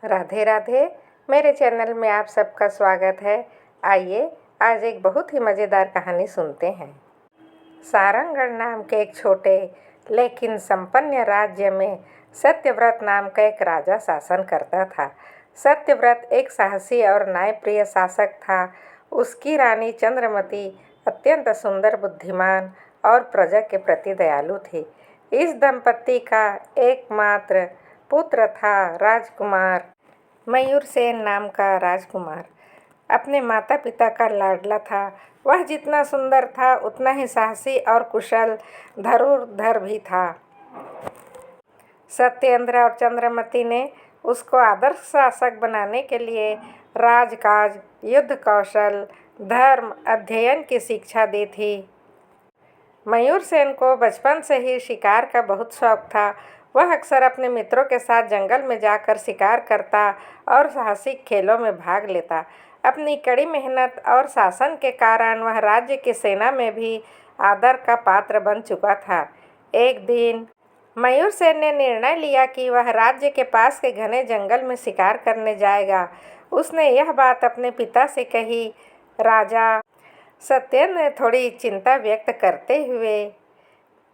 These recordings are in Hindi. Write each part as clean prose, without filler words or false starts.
राधे राधे। मेरे चैनल में आप सबका स्वागत है। आइए आज एक बहुत ही मज़ेदार कहानी सुनते हैं। सारंगढ़ नाम के एक छोटे लेकिन संपन्न राज्य में सत्यव्रत नाम का एक राजा शासन करता था। सत्यव्रत एक साहसी और न्यायप्रिय शासक था। उसकी रानी चंद्रमती अत्यंत सुंदर, बुद्धिमान और प्रजा के प्रति दयालु थी। इस दंपति का एकमात्र पुत्र था राजकुमार मयूरसेन नाम का। राजकुमार अपने माता पिता का लाडला था। वह जितना सुंदर था उतना ही साहसी और कुशल धनुर्धर भी था। सत्येंद्र और चंद्रमती ने उसको आदर्श शासक बनाने के लिए राजकाज, युद्ध कौशल, धर्म, अध्ययन की शिक्षा दी थी। मयूरसेन को बचपन से ही शिकार का बहुत शौक था। वह अक्सर अपने मित्रों के साथ जंगल में जाकर शिकार करता और साहसिक खेलों में भाग लेता। अपनी कड़ी मेहनत और शासन के कारण वह राज्य की सेना में भी आदर का पात्र बन चुका था। एक दिन मयूरसेन ने निर्णय लिया कि वह राज्य के पास के घने जंगल में शिकार करने जाएगा। उसने यह बात अपने पिता से कही। राजा सत्येंद्र ने थोड़ी चिंता व्यक्त करते हुए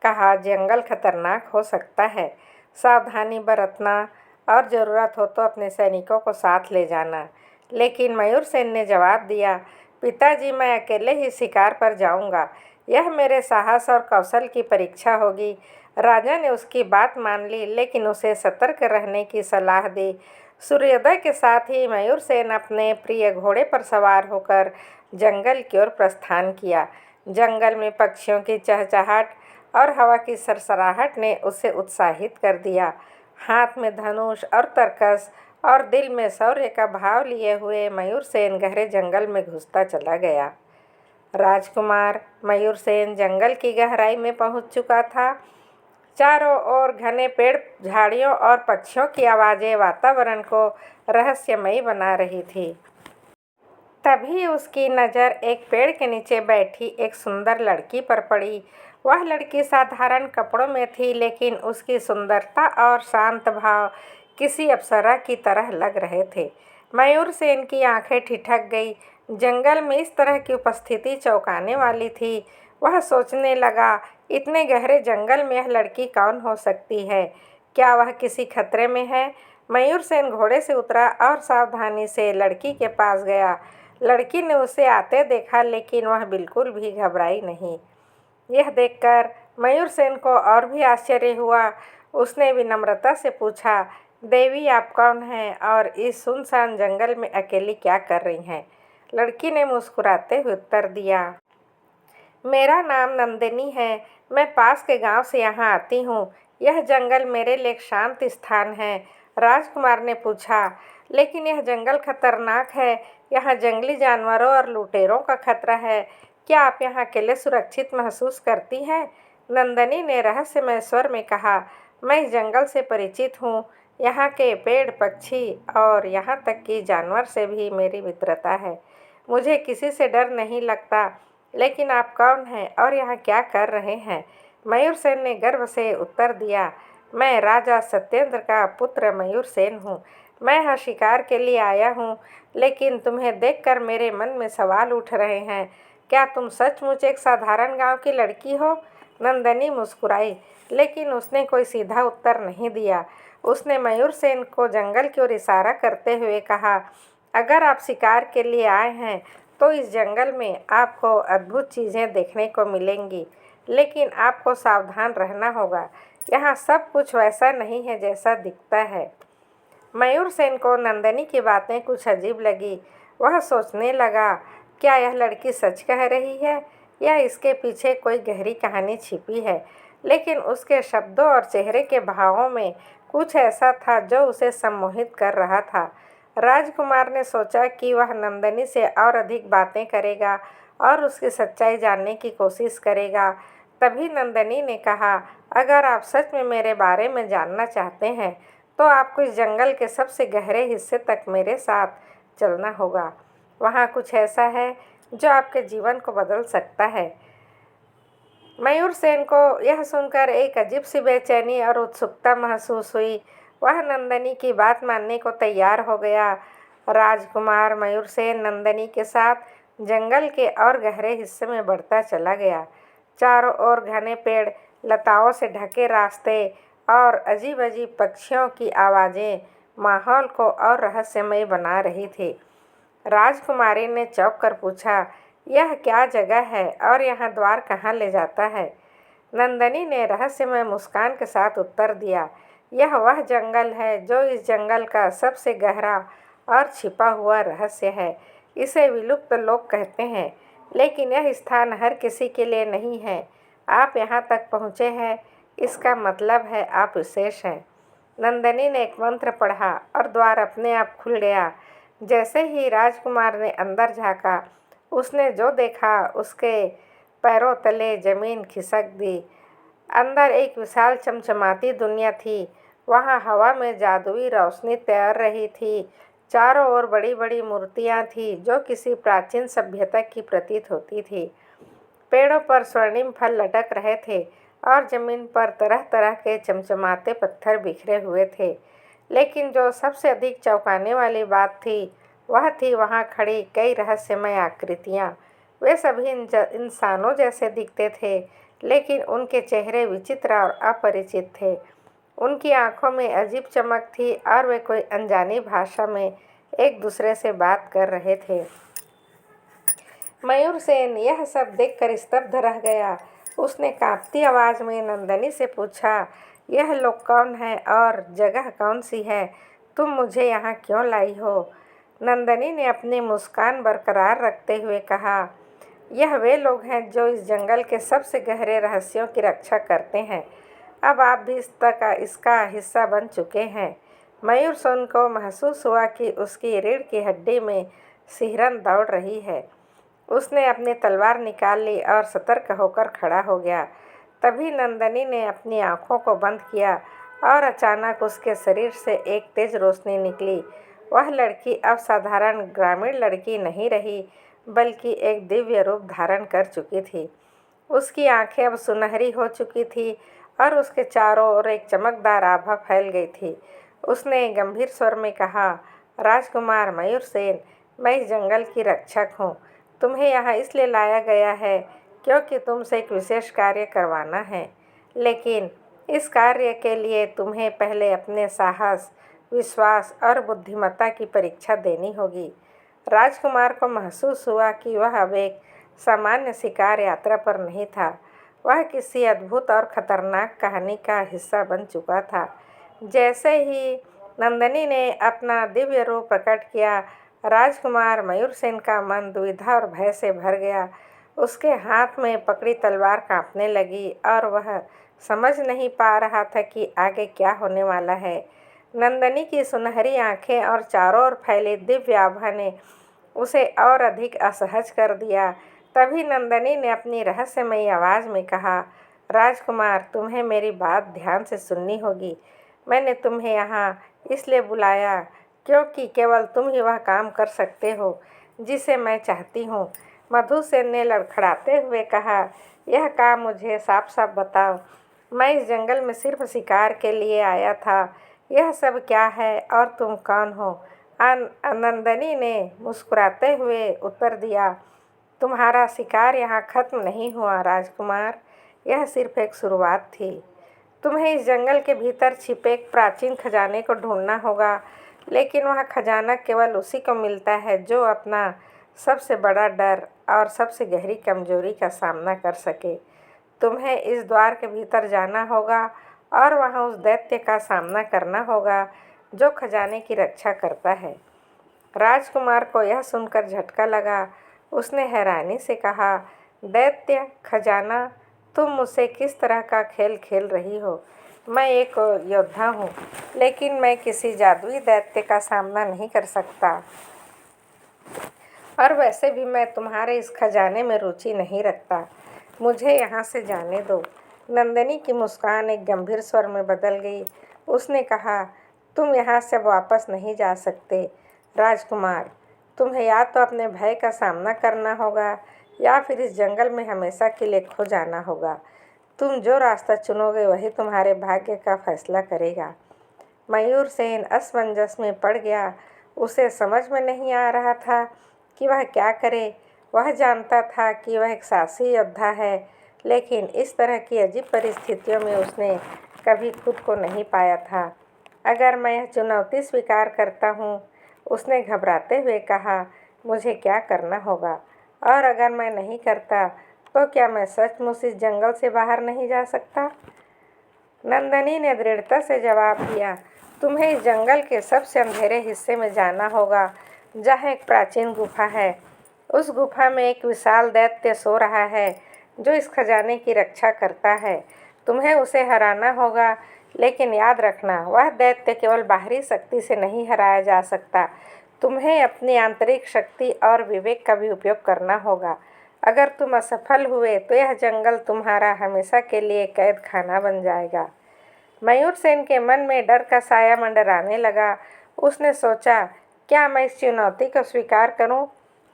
कहा, जंगल खतरनाक हो सकता है, सावधानी बरतना और ज़रूरत हो तो अपने सैनिकों को साथ ले जाना। लेकिन मयूरसेन ने जवाब दिया, पिताजी, मैं अकेले ही शिकार पर जाऊंगा। यह मेरे साहस और कौशल की परीक्षा होगी। राजा ने उसकी बात मान ली, लेकिन उसे सतर्क रहने की सलाह दी। सूर्योदय के साथ ही मयूरसेन अपने प्रिय घोड़े पर सवार होकर जंगल की ओर प्रस्थान किया। जंगल में पक्षियों की चहचहाट और हवा की सरसराहट ने उसे उत्साहित कर दिया। हाथ में धनुष और तरकस और दिल में शौर्य का भाव लिए हुए मयूरसेन गहरे जंगल में घुसता चला गया। राजकुमार मयूरसेन जंगल की गहराई में पहुंच चुका था। चारों ओर घने पेड़, झाड़ियों और पक्षियों की आवाज़ें वातावरण को रहस्यमयी बना रही थी। तभी उसकी नज़र एक पेड़ के नीचे बैठी एक सुंदर लड़की पर पड़ी। वह लड़की साधारण कपड़ों में थी, लेकिन उसकी सुंदरता और शांत भाव किसी अप्सरा की तरह लग रहे थे। मयूरसेन की आंखें ठिठक गई। जंगल में इस तरह की उपस्थिति चौंकाने वाली थी। वह सोचने लगा, इतने गहरे जंगल में यह लड़की कौन हो सकती है? क्या वह किसी खतरे में है? मयूरसेन घोड़े से उतरा और सावधानी से लड़की के पास गया। लड़की ने उसे आते देखा, लेकिन वह बिल्कुल भी घबराई नहीं। यह देखकर मयूरसेन को और भी आश्चर्य हुआ। उसने विनम्रता से पूछा, देवी, आप कौन हैं और इस सुनसान जंगल में अकेली क्या कर रही हैं? लड़की ने मुस्कुराते हुए उत्तर दिया, मेरा नाम नंदिनी है। मैं पास के गांव से यहाँ आती हूँ। यह जंगल मेरे लिए एक शांत स्थान है। राजकुमार ने पूछा, लेकिन यह जंगल खतरनाक है। यहाँ जंगली जानवरों और लुटेरों का खतरा है। क्या आप यहाँ अकेले सुरक्षित महसूस करती हैं? नंदिनी ने रहस्यमय स्वर में कहा, मैं इस जंगल से परिचित हूँ। यहाँ के पेड़, पक्षी और यहाँ तक कि जानवर से भी मेरी मित्रता है। मुझे किसी से डर नहीं लगता। लेकिन आप कौन हैं और यहाँ क्या कर रहे हैं? मयूरसेन ने गर्व से उत्तर दिया, मैं राजा सत्येंद्र का पुत्र मयूरसेन हूँ। मैं यहाँ शिकार के लिए आया हूँ, लेकिन तुम्हें देखकर मेरे मन में सवाल उठ रहे हैं। क्या तुम सचमुच एक साधारण गांव की लड़की हो? नंदिनी मुस्कुराई, लेकिन उसने कोई सीधा उत्तर नहीं दिया। उसने मयूरसेन को जंगल की ओर इशारा करते हुए कहा, अगर आप शिकार के लिए आए हैं तो इस जंगल में आपको अद्भुत चीज़ें देखने को मिलेंगी, लेकिन आपको सावधान रहना होगा। यहाँ सब कुछ वैसा नहीं है जैसा दिखता है। मयूरसेन को नंदिनी की बातें कुछ अजीब लगी। वह सोचने लगा, क्या यह लड़की सच कह रही है या इसके पीछे कोई गहरी कहानी छिपी है? लेकिन उसके शब्दों और चेहरे के भावों में कुछ ऐसा था जो उसे सम्मोहित कर रहा था। राजकुमार ने सोचा कि वह नंदिनी से और अधिक बातें करेगा और उसकी सच्चाई जानने की कोशिश करेगा। तभी नंदिनी ने कहा, अगर आप सच में मेरे बारे में जानना चाहते हैं तो आपको इस जंगल के सबसे गहरे हिस्से तक मेरे साथ चलना होगा। वहाँ कुछ ऐसा है जो आपके जीवन को बदल सकता है। मयूरसेन को यह सुनकर एक अजीब सी बेचैनी और उत्सुकता महसूस हुई। वह नंदनी की बात मानने को तैयार हो गया। राजकुमार मयूरसेन नंदनी के साथ जंगल के और गहरे हिस्से में बढ़ता चला गया। चारों ओर घने पेड़, लताओं से ढके रास्ते और अजीब अजीब पक्षियों की आवाज़ें माहौल को और रहस्यमय बना रही थी। राजकुमारी ने चौंक कर पूछा, यह क्या जगह है और यहाँ द्वार कहाँ ले जाता है? नंदनी ने रहस्यमय मुस्कान के साथ उत्तर दिया, यह वह जंगल है जो इस जंगल का सबसे गहरा और छिपा हुआ रहस्य है। इसे विलुप्त लोग कहते हैं, लेकिन यह स्थान हर किसी के लिए नहीं है। आप यहाँ तक पहुँचे हैं, इसका मतलब है आप विशेष हैं। नंदनी ने एक मंत्र पढ़ा और द्वार अपने आप खुल गया। जैसे ही राजकुमार ने अंदर झाँका, उसने जो देखा उसके पैरों तले जमीन खिसक दी। अंदर एक विशाल चमचमाती दुनिया थी। वहाँ हवा में जादुई रोशनी तैर रही थी। चारों ओर बड़ी बड़ी मूर्तियाँ थीं जो किसी प्राचीन सभ्यता की प्रतीत होती थी। पेड़ों पर स्वर्णिम फल लटक रहे थे और जमीन पर तरह तरह के चमचमाते पत्थर बिखरे हुए थे। लेकिन जो सबसे अधिक चौंकाने वाली बात थी, वह थी वहाँ खड़ी कई रहस्यमय आकृतियाँ। वे सभी इंसानों जैसे दिखते थे, लेकिन उनके चेहरे विचित्र और अपरिचित थे। उनकी आंखों में अजीब चमक थी और वे कोई अनजानी भाषा में एक दूसरे से बात कर रहे थे। मयूरसेन यह सब देखकर स्तब्ध रह गया। उसने कांपती आवाज में नंदनी से पूछा, यह लोग कौन है और जगह कौन सी है? तुम मुझे यहाँ क्यों लाई हो? नंदनी ने अपनी मुस्कान बरकरार रखते हुए कहा, यह वे लोग हैं जो इस जंगल के सबसे गहरे रहस्यों की रक्षा करते हैं। अब आप भी इसका हिस्सा बन चुके हैं। मयूरसेन को महसूस हुआ कि उसकी रीढ़ की हड्डी में सिहरन दौड़ रही है। उसने अपनी तलवार निकाल ली और सतर्क होकर खड़ा हो गया। तभी नंदनी ने अपनी आंखों को बंद किया और अचानक उसके शरीर से एक तेज रोशनी निकली। वह लड़की अब साधारण ग्रामीण लड़की नहीं रही, बल्कि एक दिव्य रूप धारण कर चुकी थी। उसकी आंखें अब सुनहरी हो चुकी थी और उसके चारों ओर एक चमकदार आभा फैल गई थी। उसने गंभीर स्वर में कहा, राजकुमार मयूरसेन, मैं इस जंगल की रक्षक हूँ। तुम्हें यहाँ इसलिए लाया गया है क्योंकि तुमसे एक विशेष कार्य करवाना है, लेकिन इस कार्य के लिए तुम्हें पहले अपने साहस, विश्वास और बुद्धिमत्ता की परीक्षा देनी होगी। राजकुमार को महसूस हुआ कि वह अब एक सामान्य शिकार यात्रा पर नहीं था। वह किसी अद्भुत और खतरनाक कहानी का हिस्सा बन चुका था। जैसे ही नंदनी ने अपना दिव्य रूप प्रकट किया, राजकुमार मयूरसेन का मन दुविधा और भय से भर गया। उसके हाथ में पकड़ी तलवार कांपने लगी और वह समझ नहीं पा रहा था कि आगे क्या होने वाला है। नंदनी की सुनहरी आंखें और चारों ओर फैली दिव्य आभा ने उसे और अधिक असहज कर दिया। तभी नंदनी ने अपनी रहस्यमयी आवाज़ में कहा, राजकुमार, तुम्हें मेरी बात ध्यान से सुननी होगी। मैंने तुम्हें यहाँ इसलिए बुलाया क्योंकि केवल तुम ही वह काम कर सकते हो जिसे मैं चाहती हूँ। मधुसेन ने लड़खड़ाते हुए कहा, यह काम मुझे साफ साफ बताओ। मैं इस जंगल में सिर्फ शिकार के लिए आया था। यह सब क्या है और तुम कौन हो? नंदनी ने मुस्कुराते हुए उत्तर दिया, तुम्हारा शिकार यहाँ खत्म नहीं हुआ राजकुमार, यह सिर्फ एक शुरुआत थी। तुम्हें इस जंगल के भीतर छिपे एक प्राचीन खजाने को ढूंढना होगा, लेकिन वह खजाना केवल उसी को मिलता है जो अपना सबसे बड़ा डर और सबसे गहरी कमजोरी का सामना कर सके। तुम्हें इस द्वार के भीतर जाना होगा और वहाँ उस दैत्य का सामना करना होगा जो खजाने की रक्षा करता है। राजकुमार को यह सुनकर झटका लगा। उसने हैरानी से कहा, दैत्य, खजाना, तुम मुझसे किस तरह का खेल खेल रही हो? मैं एक योद्धा हूँ, लेकिन मैं किसी जादुई दैत्य का सामना नहीं कर सकता। और वैसे भी मैं तुम्हारे इस खजाने में रुचि नहीं रखता। मुझे यहाँ से जाने दो। नंदनी की मुस्कान एक गंभीर स्वर में बदल गई। उसने कहा, तुम यहाँ से वापस नहीं जा सकते राजकुमार। तुम्हें या तो अपने भय का सामना करना होगा या फिर इस जंगल में हमेशा के लिए खो जाना होगा। तुम जो रास्ता चुनोगे वही तुम्हारे भाग्य का फैसला करेगा। मयूर सेन असमंजस में पड़ गया। उसे समझ में नहीं आ रहा था कि वह क्या करे। वह जानता था कि वह एक साहसी योद्धा है, लेकिन इस तरह की अजीब परिस्थितियों में उसने कभी खुद को नहीं पाया था। अगर मैं यह चुनौती स्वीकार करता हूँ, उसने घबराते हुए कहा, मुझे क्या करना होगा? और अगर मैं नहीं करता तो क्या मैं सचमुच इस जंगल से बाहर नहीं जा सकता? नंदनी ने दृढ़ता से जवाब दिया, तुम्हें इस जंगल के सबसे अंधेरे हिस्से में जाना होगा, जहाँ एक प्राचीन गुफा है। उस गुफा में एक विशाल दैत्य सो रहा है, जो इस खजाने की रक्षा करता है। तुम्हें उसे हराना होगा, लेकिन याद रखना, वह दैत्य केवल बाहरी शक्ति से नहीं हराया जा सकता। तुम्हें अपनी आंतरिक शक्ति और विवेक का भी उपयोग करना होगा। अगर तुम असफल हुए तो यह जंगल तुम्हारा हमेशा के लिए कैद खाना बन जाएगा। मयूर सेन के मन में डर का साया मंडराने लगा। उसने सोचा, क्या मैं इस चुनौती को स्वीकार करूं?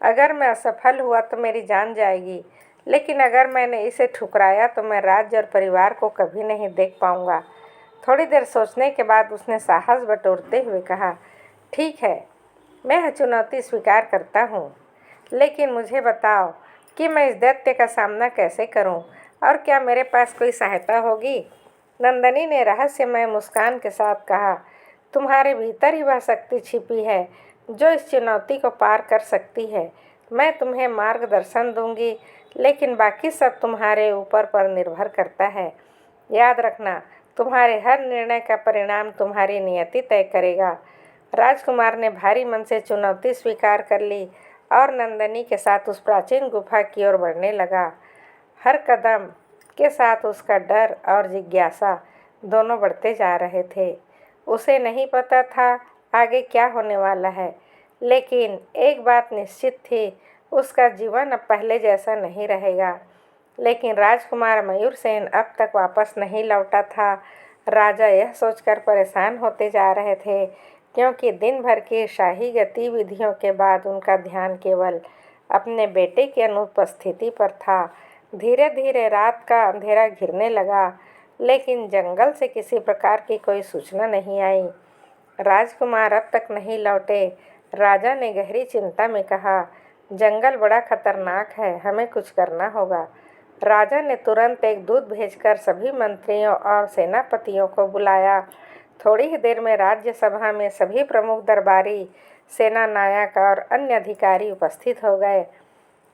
अगर मैं असफल हुआ तो मेरी जान जाएगी, लेकिन अगर मैंने इसे ठुकराया तो मैं राज्य और परिवार को कभी नहीं देख पाऊंगा। थोड़ी देर सोचने के बाद उसने साहस बटोरते हुए कहा, ठीक है, मैं यह चुनौती स्वीकार करता हूँ, लेकिन मुझे बताओ कि मैं इस दैत्य का सामना कैसे करूं और क्या मेरे पास कोई सहायता होगी? नंदनी ने रहस्यमय मुस्कान के साथ कहा, तुम्हारे भीतर ही वह शक्ति छिपी है जो इस चुनौती को पार कर सकती है। मैं तुम्हें मार्गदर्शन दूंगी, लेकिन बाकी सब तुम्हारे ऊपर पर निर्भर करता है। याद रखना, तुम्हारे हर निर्णय का परिणाम तुम्हारी नियति तय करेगा। राजकुमार ने भारी मन से चुनौती स्वीकार कर ली और नंदनी के साथ उस प्राचीन गुफा की ओर बढ़ने लगा। हर कदम के साथ उसका डर और जिज्ञासा दोनों बढ़ते जा रहे थे। उसे नहीं पता था आगे क्या होने वाला है, लेकिन एक बात निश्चित थी, उसका जीवन अब पहले जैसा नहीं रहेगा। लेकिन राजकुमार मयूर सेन अब तक वापस नहीं लौटा था। राजा यह सोचकर परेशान होते जा रहे थे, क्योंकि दिन भर की शाही गतिविधियों के बाद उनका ध्यान केवल अपने बेटे की अनुपस्थिति पर था। धीरे धीरे रात का अंधेरा घिरने लगा, लेकिन जंगल से किसी प्रकार की कोई सूचना नहीं आई। राजकुमार अब तक नहीं लौटे। राजा ने गहरी चिंता में कहा, जंगल बड़ा खतरनाक है, हमें कुछ करना होगा। राजा ने तुरंत एक दूत भेजकर सभी मंत्रियों और सेनापतियों को बुलाया। थोड़ी ही देर में राज्यसभा में सभी प्रमुख दरबारी, सेना नायक और अन्य अधिकारी उपस्थित हो गए।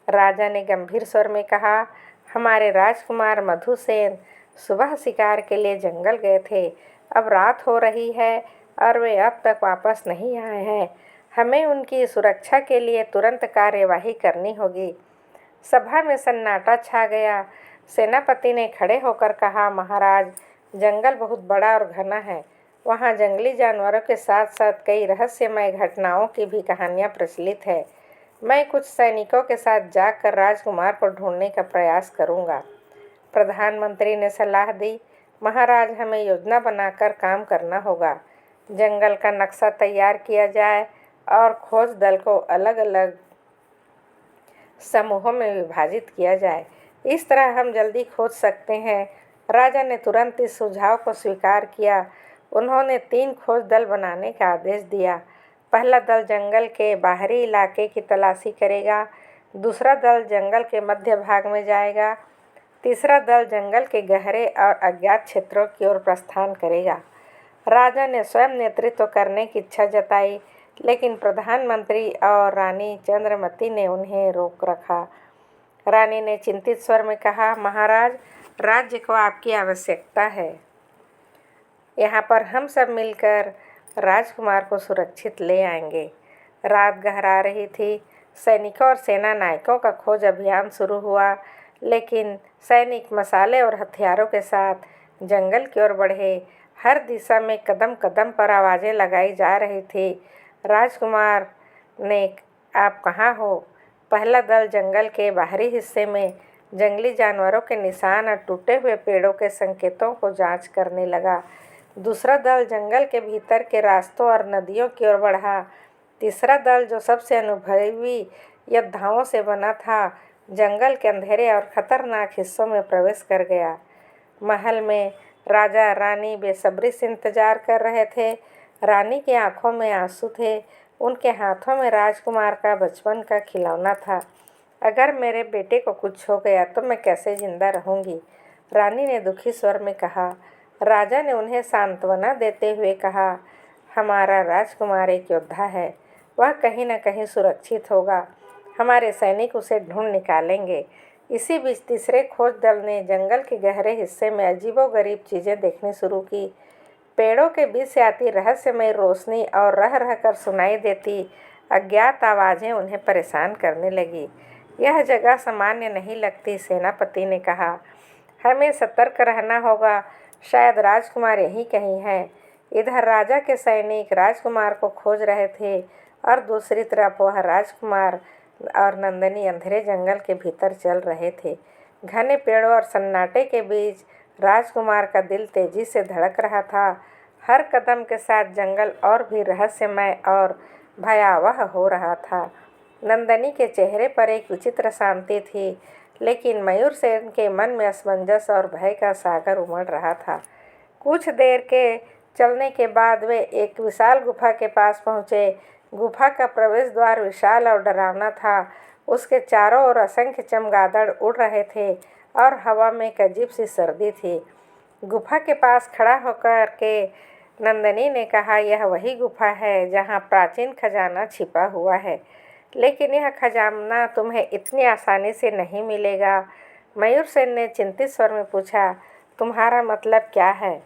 राजा ने गंभीर स्वर में कहा, हमारे राजकुमार मधुसेन सुबह शिकार के लिए जंगल गए थे। अब रात हो रही है और वे अब तक वापस नहीं आए हैं। हमें उनकी सुरक्षा के लिए तुरंत कार्यवाही करनी होगी। सभा में सन्नाटा छा गया। सेनापति ने खड़े होकर कहा, महाराज, जंगल बहुत बड़ा और घना है। वहाँ जंगली जानवरों के साथ साथ कई रहस्यमय घटनाओं की भी कहानियाँ प्रचलित है। मैं कुछ सैनिकों के साथ जाकर राजकुमार को ढूंढने का प्रयास करूँगा। प्रधानमंत्री ने सलाह दी, महाराज, हमें योजना बनाकर काम करना होगा। जंगल का नक्शा तैयार किया जाए और खोज दल को अलग अलग समूहों में विभाजित किया जाए। इस तरह हम जल्दी खोज सकते हैं। राजा ने तुरंत इस सुझाव को स्वीकार किया। उन्होंने 3 खोज दल बनाने का आदेश दिया। पहला दल जंगल के बाहरी इलाके की तलाशी करेगा, दूसरा दल जंगल के मध्य भाग में जाएगा, तीसरा दल जंगल के गहरे और अज्ञात क्षेत्रों की ओर प्रस्थान करेगा। राजा ने स्वयं नेतृत्व करने की इच्छा जताई, लेकिन प्रधानमंत्री और रानी चंद्रमती ने उन्हें रोक रखा। रानी ने चिंतित स्वर में कहा, महाराज, राज्य को आपकी आवश्यकता है। यहाँ पर हम सब मिलकर राजकुमार को सुरक्षित ले आएंगे। रात गहरा रही थी। सैनिकों और सेना नायकों का खोज अभियान शुरू हुआ, लेकिन सैनिक मसाले और हथियारों के साथ जंगल की ओर बढ़े। हर दिशा में कदम कदम पर आवाज़ें लगाई जा रही थी। राजकुमार ने, आप कहाँ हो? पहला दल जंगल के बाहरी हिस्से में जंगली जानवरों के निशान और टूटे हुए पेड़ों के संकेतों को जांच करने लगा। दूसरा दल जंगल के भीतर के रास्तों और नदियों की ओर बढ़ा। तीसरा दल, जो सबसे अनुभवी योद्धाओं से बना था, जंगल के अंधेरे और खतरनाक हिस्सों में प्रवेश कर गया। महल में राजा रानी बेसब्री से इंतजार कर रहे थे। रानी की आंखों में आंसू थे। उनके हाथों में राजकुमार का बचपन का खिलौना था। अगर मेरे बेटे को कुछ हो गया तो मैं कैसे जिंदा रहूंगी, रानी ने दुखी स्वर में कहा। राजा ने उन्हें सांत्वना देते हुए कहा, हमारा राजकुमार एक योद्धा है, वह कहीं न कहीं सुरक्षित होगा। हमारे सैनिक उसे ढूंढ निकालेंगे। इसी बीच तीसरे खोज दल ने जंगल के गहरे हिस्से में अजीबोगरीब चीज़ें देखनी शुरू की। पेड़ों के बीच से आती रहस्यमय रोशनी और रह रह कर सुनाई देती अज्ञात आवाज़ें उन्हें परेशान करने लगी। यह जगह सामान्य नहीं लगती, सेनापति ने कहा। हमें सतर्क रहना होगा, शायद राजकुमार यहीं कहीं है। इधर राजा के सैनिक राजकुमार को खोज रहे थे और दूसरी तरफ वह राजकुमार और नंदिनी अंधेरे जंगल के भीतर चल रहे थे। घने पेड़ों और सन्नाटे के बीच राजकुमार का दिल तेजी से धड़क रहा था। हर कदम के साथ जंगल और भी रहस्यमय और भयावह हो रहा था। नंदिनी के चेहरे पर एक विचित्र शांति थी, लेकिन मयूर सेन के मन में असमंजस और भय का सागर उमड़ रहा था। कुछ देर के चलने के बाद वे एक विशाल गुफा के पास पहुँचे। गुफा का प्रवेश द्वार विशाल और डरावना था। उसके चारों ओर असंख्य चमगादड़ उड़ रहे थे और हवा में एक अजीब सी सर्दी थी। गुफा के पास खड़ा होकर के नंदिनी ने कहा, यह वही गुफा है जहाँ प्राचीन खजाना छिपा हुआ है, लेकिन यह खजाना तुम्हें इतनी आसानी से नहीं मिलेगा। मयूर सेन ने चिंतित स्वर में पूछा, तुम्हारा मतलब क्या है?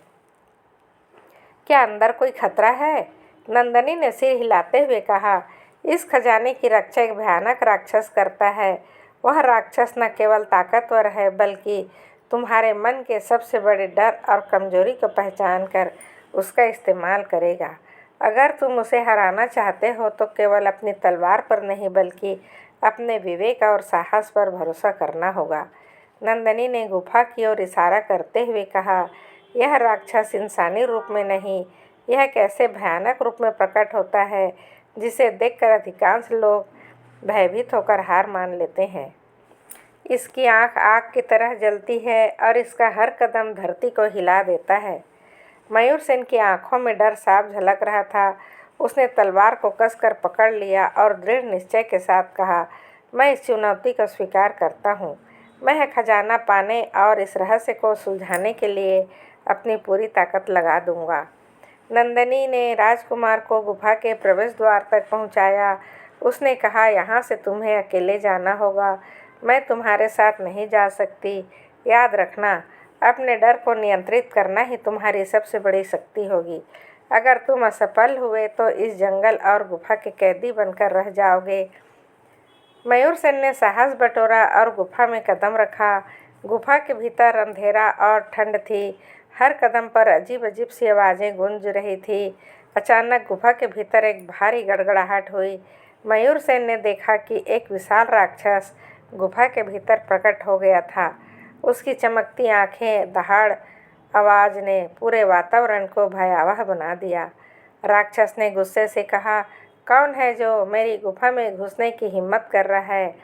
क्या अंदर कोई खतरा है? नंदिनी ने सिर हिलाते हुए कहा, इस खजाने की रक्षा एक भयानक राक्षस करता है। वह राक्षस न केवल ताकतवर है, बल्कि तुम्हारे मन के सबसे बड़े डर और कमजोरी को पहचान कर उसका इस्तेमाल करेगा। अगर तुम उसे हराना चाहते हो तो केवल अपनी तलवार पर नहीं, बल्कि अपने विवेक और साहस पर भरोसा करना होगा। नंदिनी ने गुफा की ओर इशारा करते हुए कहा, यह राक्षस इंसानी रूप में नहीं, यह कैसे भयानक रूप में प्रकट होता है जिसे देखकर अधिकांश लोग भयभीत होकर हार मान लेते हैं। इसकी आंख आग की तरह जलती है और इसका हर कदम धरती को हिला देता है। मयूर सेन की आंखों में डर साफ झलक रहा था। उसने तलवार को कसकर पकड़ लिया और दृढ़ निश्चय के साथ कहा, मैं इस चुनौती को स्वीकार करता हूँ। मैं यह खजाना पाने और इस रहस्य को सुलझाने के लिए अपनी पूरी ताकत लगा दूंगा। नंदिनी ने राजकुमार को गुफा के प्रवेश द्वार तक पहुंचाया। उसने कहा, यहाँ से तुम्हें अकेले जाना होगा, मैं तुम्हारे साथ नहीं जा सकती। याद रखना, अपने डर को नियंत्रित करना ही तुम्हारी सबसे बड़ी शक्ति होगी। अगर तुम असफल हुए तो इस जंगल और गुफा के कैदी बनकर रह जाओगे। मयूर सेन ने साहस बटोरा और गुफा में कदम रखा। गुफा के भीतर अंधेरा और ठंड थी। हर कदम पर अजीब अजीब सी आवाज़ें गूंज रही थी। अचानक गुफा के भीतर एक भारी गड़गड़ाहट हुई। मयूर सेन ने देखा कि एक विशाल राक्षस गुफा के भीतर प्रकट हो गया था। उसकी चमकती आंखें, दहाड़ आवाज़ ने पूरे वातावरण को भयावह बना दिया। राक्षस ने गुस्से से कहा, कौन है जो मेरी गुफा में घुसने की हिम्मत कर रहा है?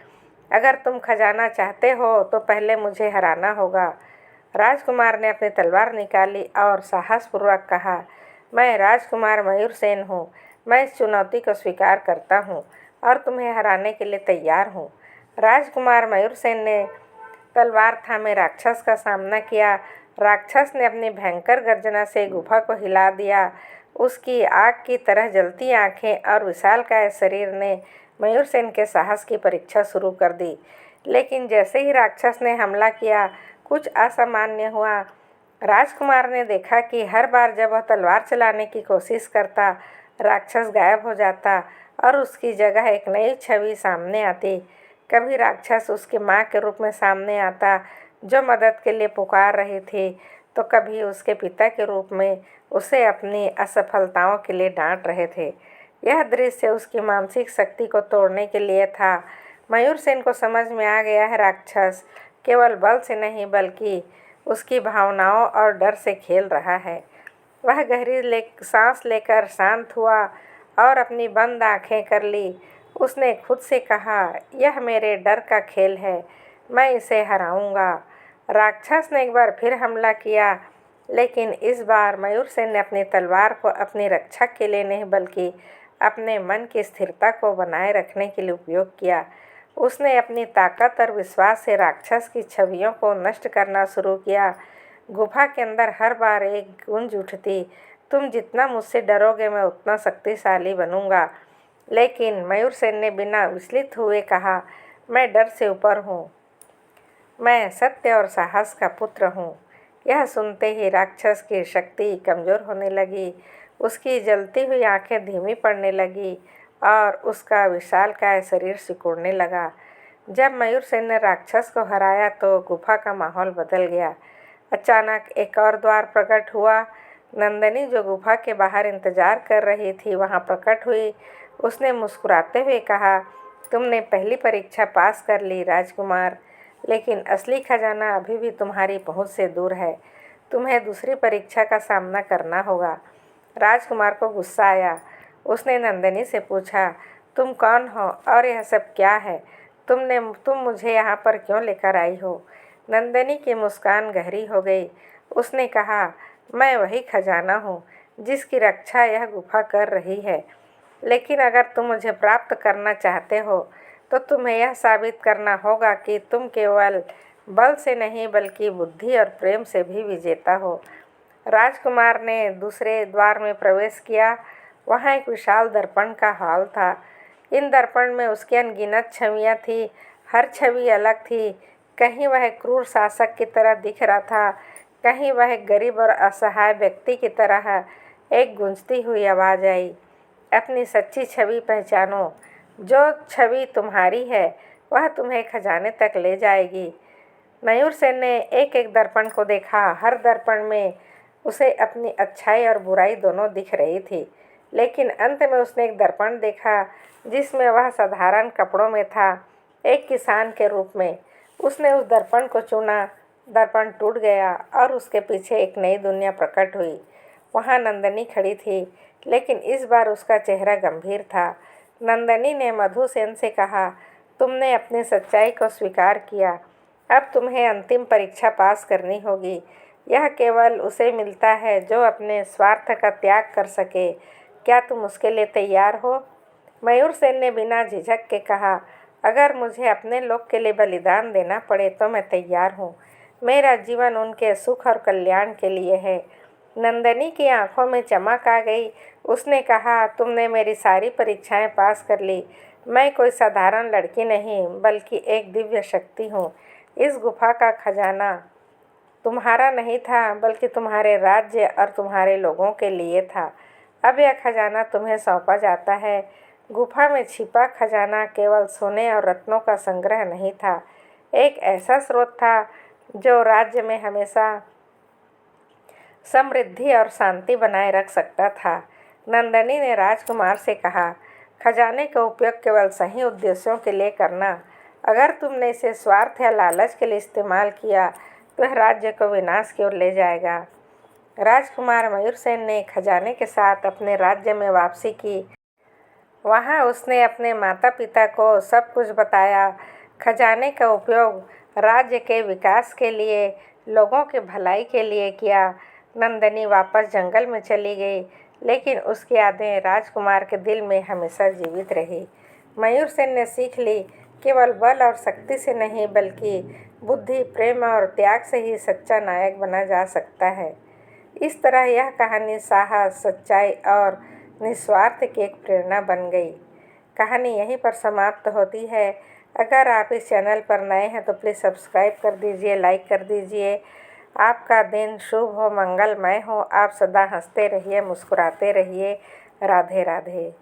अगर तुम खजाना चाहते हो तो पहले मुझे हराना होगा। राजकुमार ने अपनी तलवार निकाली और साहसपूर्वक कहा, मैं राजकुमार मयूर सेन हूँ। मैं इस चुनौती को स्वीकार करता हूँ और तुम्हें हराने के लिए तैयार हूँ। राजकुमार मयूर सेन ने तलवार थामे राक्षस का सामना किया। राक्षस ने अपनी भयंकर गर्जना से गुफा को हिला दिया। उसकी आग की तरह जलती आंखें और विशालकाय शरीर ने मयूर सेन के साहस की परीक्षा शुरू कर दी। लेकिन जैसे ही राक्षस ने हमला किया, कुछ असामान्य हुआ। राजकुमार ने देखा कि हर बार जब वह तलवार चलाने की कोशिश करता, राक्षस गायब हो जाता और उसकी जगह एक नई छवि सामने आती। कभी राक्षस उसकी माँ के रूप में सामने आता, जो मदद के लिए पुकार रही थी, तो कभी उसके पिता के रूप में उसे अपनी असफलताओं के लिए डांट रहे थे। यह दृश्य उसकी मानसिक शक्ति को तोड़ने के लिए था। मयूर सेन को समझ में आ गया है, राक्षस केवल बल से नहीं, बल्कि उसकी भावनाओं और डर से खेल रहा है। वह गहरी सांस लेकर शांत हुआ और अपनी बंद आंखें कर ली। उसने खुद से कहा, यह मेरे डर का खेल है, मैं इसे हराऊंगा। राक्षस ने एक बार फिर हमला किया। लेकिन इस बार मयूरसेन ने अपनी तलवार को अपनी रक्षा के लिए नहीं बल्कि अपने मन की स्थिरता को बनाए रखने के लिए उपयोग किया। उसने अपनी ताकत और विश्वास से राक्षस की छवियों को नष्ट करना शुरू किया। गुफा के अंदर हर बार एक गूंज उठती, तुम जितना मुझसे डरोगे मैं उतना शक्तिशाली बनूंगा। लेकिन मयूरसेन ने बिना विचलित हुए कहा, मैं डर से ऊपर हूँ, मैं सत्य और साहस का पुत्र हूँ। यह सुनते ही राक्षस की शक्ति कमज़ोर होने लगी, उसकी जलती हुई आंखें धीमी पड़ने लगी और उसका विशालकाय शरीर सिकुड़ने लगा। जब मयूरसेन ने राक्षस को हराया तो गुफा का माहौल बदल गया। अचानक एक और द्वार प्रकट हुआ। नंदिनी जो गुफा के बाहर इंतजार कर रही थी वहां प्रकट हुई। उसने मुस्कुराते हुए कहा, तुमने पहली परीक्षा पास कर ली राजकुमार, लेकिन असली खजाना अभी भी तुम्हारी पहुंच से दूर है। तुम्हें दूसरी परीक्षा का सामना करना होगा। राजकुमार को गुस्सा आया। उसने नंदिनी से पूछा, तुम कौन हो और यह सब क्या है? तुम मुझे यहाँ पर क्यों लेकर आई हो? नंदिनी की मुस्कान गहरी हो गई। उसने कहा, मैं वही खजाना हूँ जिसकी रक्षा यह गुफा कर रही है। लेकिन अगर तुम मुझे प्राप्त करना चाहते हो तो तुम्हें यह साबित करना होगा कि तुम केवल बल से नहीं बल्कि बुद्धि और प्रेम से भी विजेता हो। राजकुमार ने दूसरे द्वार में प्रवेश किया। वहाँ एक विशाल दर्पण का हॉल था। इन दर्पण में उसकी अनगिनत छवियाँ थीं। हर छवि अलग थी। कहीं वह क्रूर शासक की तरह दिख रहा था, कहीं वह एक गरीब और असहाय व्यक्ति की तरह। एक गूंजती हुई आवाज़ आई, अपनी सच्ची छवि पहचानो। जो छवि तुम्हारी है वह तुम्हें खजाने तक ले जाएगी। मयूरसेन ने एक एक दर्पण को देखा। हर दर्पण में उसे अपनी अच्छाई और बुराई दोनों दिख रही थी। लेकिन अंत में उसने एक दर्पण देखा जिसमें वह साधारण कपड़ों में था, एक किसान के रूप में। उसने उस दर्पण को चुना। दर्पण टूट गया और उसके पीछे एक नई दुनिया प्रकट हुई। वहाँ नंदिनी खड़ी थी, लेकिन इस बार उसका चेहरा गंभीर था। नंदिनी ने मधुसेन से कहा, तुमने अपनी सच्चाई को स्वीकार किया। अब तुम्हें अंतिम परीक्षा पास करनी होगी। यह केवल उसे मिलता है जो अपने स्वार्थ का त्याग कर सके। क्या तुम उसके लिए तैयार हो? मयूरसेन ने बिना झिझक के कहा, अगर मुझे अपने लोग के लिए बलिदान देना पड़े तो मैं तैयार हूँ। मेरा जीवन उनके सुख और कल्याण के लिए है। नंदिनी की आंखों में चमक आ गई। उसने कहा, तुमने मेरी सारी परीक्षाएं पास कर ली। मैं कोई साधारण लड़की नहीं बल्कि एक दिव्य शक्ति हूँ। इस गुफा का खजाना तुम्हारा नहीं था बल्कि तुम्हारे राज्य और तुम्हारे लोगों के लिए था। अब यह खजाना तुम्हें सौंपा जाता है। गुफा में छिपा खजाना केवल सोने और रत्नों का संग्रह नहीं था, एक ऐसा स्रोत था जो राज्य में हमेशा समृद्धि और शांति बनाए रख सकता था। नंदिनी ने राजकुमार से कहा, खजाने का उपयोग केवल सही उद्देश्यों के लिए करना। अगर तुमने इसे स्वार्थ या लालच के लिए इस्तेमाल किया तो यह राज्य को विनाश की ओर ले जाएगा। राजकुमार मयूरसेन ने खजाने के साथ अपने राज्य में वापसी की। वहाँ उसने अपने माता पिता को सब कुछ बताया। खजाने का उपयोग राज्य के विकास के लिए, लोगों की भलाई के लिए किया। नंदिनी वापस जंगल में चली गई, लेकिन उसकी यादें राजकुमार के दिल में हमेशा जीवित रही। मयूरसेन ने सीख ली, केवल बल और शक्ति से नहीं बल्कि बुद्धि, प्रेम और त्याग से ही सच्चा नायक बना जा सकता है। इस तरह यह कहानी साहस, सच्चाई और निस्वार्थ की एक प्रेरणा बन गई। कहानी यहीं पर समाप्त होती है। अगर आप इस चैनल पर नए हैं तो प्लीज़ सब्सक्राइब कर दीजिए, लाइक कर दीजिए। आपका दिन शुभ हो, मंगलमय हो। आप सदा हंसते रहिए, मुस्कुराते रहिए। राधे राधे।